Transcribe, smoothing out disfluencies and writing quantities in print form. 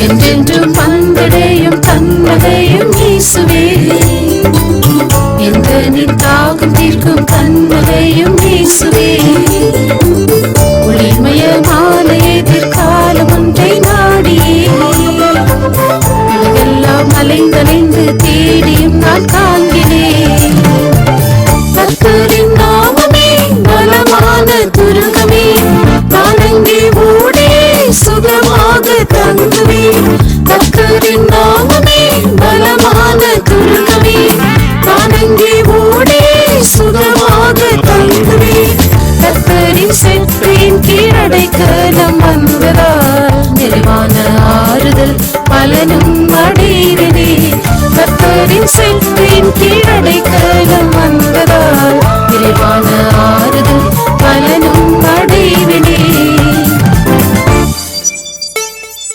என்றென்றும் வந்தடையும் தன்னகையும் இயேசுவே. எந்தனின் தாகம் தீர்க்கும் கண்ணகையும் இயேசுவே. ஒளிமயமான எதிர்காலம் ஒன்றை நாடியே உலகெல்லாம் அலைந்தலைந்து தேடியும் நான் காண்கிறேன். கர்த்தரின் நாமமே பலமான துருகமே, நான் அங்கே ஓடி சுகமாக தங்குவேன். கர்த்தரின் நாமமே பலமான துருகமே, நான் அங்கே ஓடி சுகமாக தங்குவேன். கர்த்தரின் செற்றின் கீழடைக்கலம் வந்ததால் நிறைவான ஆறுதல் பலனும்